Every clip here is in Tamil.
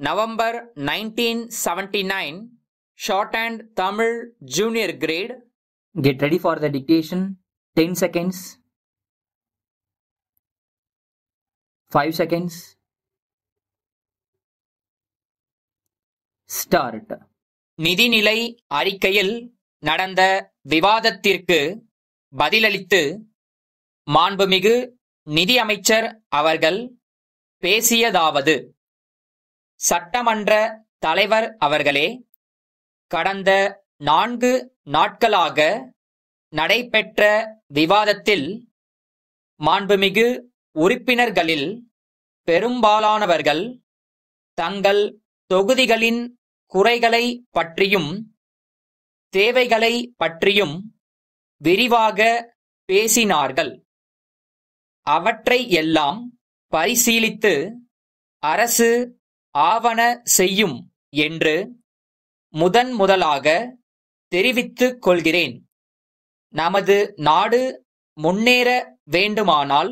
November 1979, Shorthand Tamil Junior Grade. Get ready for the dictation. 10 seconds. 5 seconds. Start. நிதிநிலை அறிக்கையில் நடந்த விவாதத்திற்கு பதிலளித்து மாண்புமிகு நிதியமைச்சர் அவர்கள் பேசியதாவது: சட்டமன்ற தலைவர் அவர்களே, கடந்த 4 நாட்களாக நடைபெற்ற விவாதத்தில் மாண்புமிகு உறுப்பினர்களில் பெரும்பாலானவர்கள் தங்கள் தொகுதிகளின் குறைகளை பற்றியும் தேவைகளை பற்றியும் விரிவாக பேசினார்கள். அவற்றை எல்லாம் பரிசீலித்து அரசு ஆவன செய்யும் என்று முதலாக தெரிவித்துக் கொள்கிறேன். நமது நாடு முன்னேற வேண்டுமானால்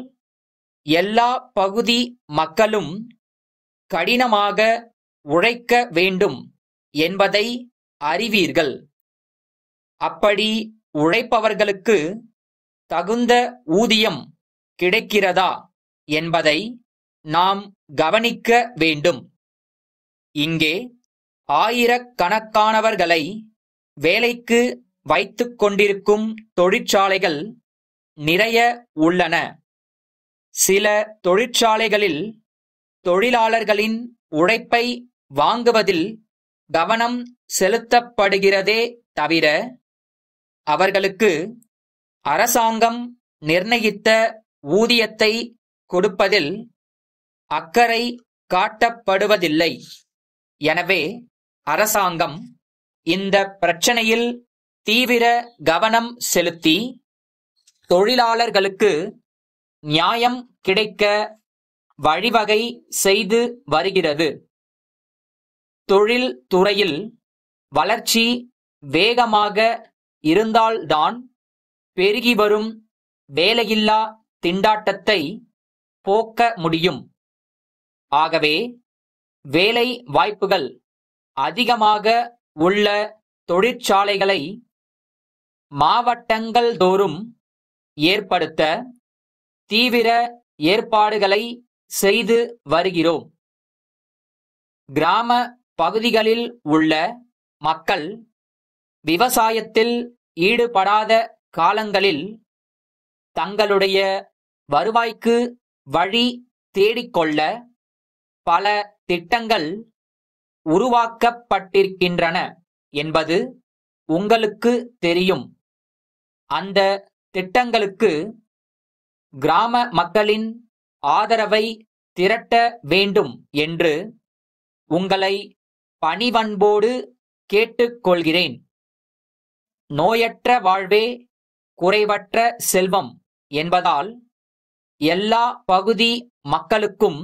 எல்லா பகுதி மக்களும் கடினமாக உழைக்க வேண்டும் என்பதை அறிவீர்கள். அப்படி உழைப்பவர்களுக்கு தகுந்த ஊதியம் கிடைக்கிறதா என்பதை நாம் கவனிக்க வேண்டும். இங்கே ஆயிரக்கணக்கானவர்களை வேலைக்கு வைத்துக் கொண்டிருக்கும் தொழிற்சாலைகள் நிறைய உள்ளன. சில தொழிற்சாலைகளில் தொழிலாளர்களின் உழைப்பை வாங்குவதில் கவனம் செலுத்தப்படுகிறதே தவிர அவர்களுக்கு அரசாங்கம் நிர்ணயித்த ஊதியத்தை கொடுப்பதில் அக்கறை காட்டப்படுவதில்லை. எனவே அரசாங்கம் இந்த பிரச்சனையில் தீவிர கவனம் செலுத்தி தொழிலாளர்களுக்கு நியாயம் கிடைக்க வழிவகை செய்து வருகிறது. தொழில் துறையில் வளர்ச்சி வேகமாக இருந்தால்தான் பெருகி வரும் வேலையில்லா திண்டாட்டத்தை போக்க முடியும். ஆகவே வேலை வாய்ப்புகள் அதிகமாக உள்ள தொழிற்சாலைகளை மாவட்டங்கள் தோறும் ஏற்படுத்த தீவிர ஏற்பாடுகளை செய்து வருகிறோம். கிராம பகுதிகளில் உள்ள மக்கள் விவசாயத்தில் ஈடுபடாத காலங்களில் தங்களுடைய வருவாய்க்கு வழி தேடிக்கொள்ள பல திட்டங்கள் உருவாக்கப்பட்டிருக்கின்றன என்பது உங்களுக்கு தெரியும். அந்த திட்டங்களுக்கு கிராம மக்களின் ஆதரவை திரட்ட வேண்டும் என்று உங்களை பணிவன்போடு கேட்டுக்கொள்கிறேன். நோயற்ற வாழ்வே குறைவற்ற செல்வம் என்பதால் எல்லா பகுதி மக்களுக்கும்,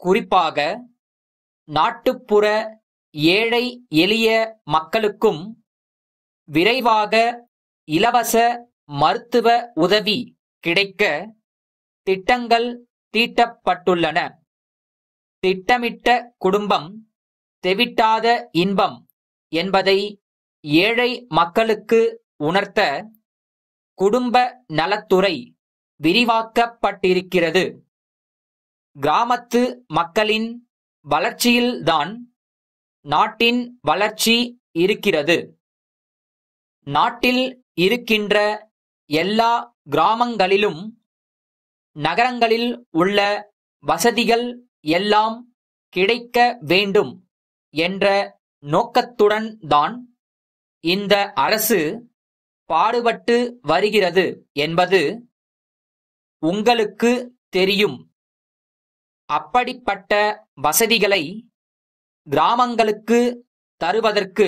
குறிப்பாக நாட்டுப்புற ஏழை எளிய மக்களுக்கும் விரைவாக இலவச மருத்துவ உதவி கிடைக்க திட்டங்கள் தீட்டப்பட்டுள்ளன. திட்டமிட்ட குடும்பம் தெவிட்டாத இன்பம் என்பதை ஏழை மக்களுக்கு உணர்த்த குடும்ப நலத்துறை விரிவாக்கப்பட்டிருக்கிறது. கிராமத்து மக்களின் வளர்ச்சியில்தான் நாட்டின் வளர்ச்சி இருக்கிறது. நாட்டில் இருக்கின்ற எல்லா கிராமங்களிலும் நகரங்களில் உள்ள வசதிகள் எல்லாம் கிடைக்க வேண்டும் என்ற நோக்கத்துடன் தான் இந்த அரசு பாடுபட்டு வருகிறது என்பது உங்களுக்கு தெரியும். அப்படிப்பட்ட வசதிகளை கிராமங்களுக்கு தருவதற்கு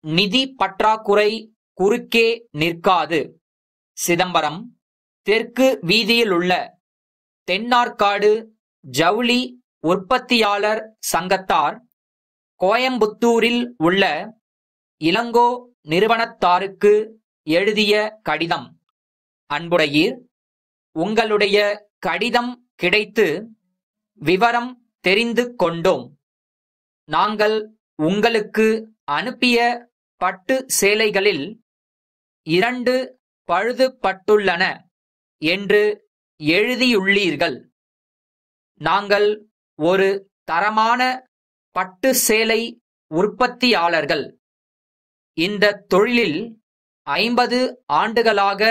நிதி பற்றாக்குறை குறுக்கே நிற்காது. சிதம்பரம் தெற்கு வீதியிலுள்ள தென்னார்காடு ஜவுளி உற்பத்தியாளர் சங்கத்தார் கோயம்புத்தூரில் உள்ள இளங்கோ நிறுவனத்தாருக்கு எழுதிய கடிதம். அன்புடையீர், உங்களுடைய கடிதம் கிடைத்து விவரம் தெரிந்து கொண்டோம். நாங்கள் உங்களுக்கு அனுப்பிய பட்டு சேலைகளில் 2 பழுதுபட்டுள்ளன என்று எழுதியுள்ளீர்கள். நாங்கள் ஒரு தரமான பட்டு சேலை உற்பத்தியாளர்கள். இந்த தொழிலில் 50 ஆண்டுகளாக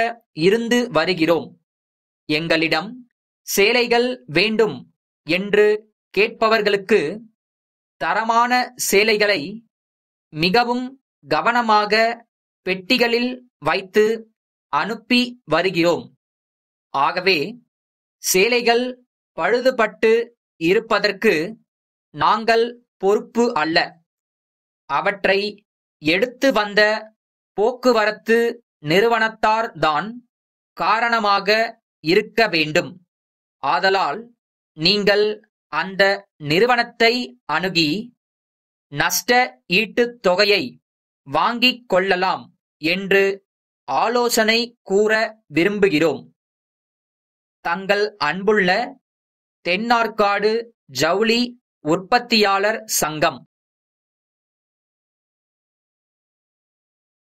இருந்து வருகிறோம். எங்களிடம் சேலைகள் வேண்டும் என்று கேட்பவர்களுக்கு தரமான சேலைகளை மிகவும் கவனமாக பெட்டிகளில் வைத்து அனுப்பி வருகிறோம். ஆகவே சேலைகள் பழுதுபட்டு இருப்பதற்கு நாங்கள் பொறுப்பு அல்ல. அவற்றை எடுத்து வந்த போக்குவரத்து நிறுவனத்தார் தான் காரணமாக இருக்க வேண்டும். ஆதலால் நீங்கள் அந்த நிறுவனத்தை அணுகி நஷ்ட ஈட்டுத் தொகையை வாங்கிக் கொள்ளலாம் என்று ஆலோசனை கூற விரும்புகிறோம். தங்கள் அன்புள்ள தென்னார்காடு ஜவுளி உற்பத்தியாளர் சங்கம்.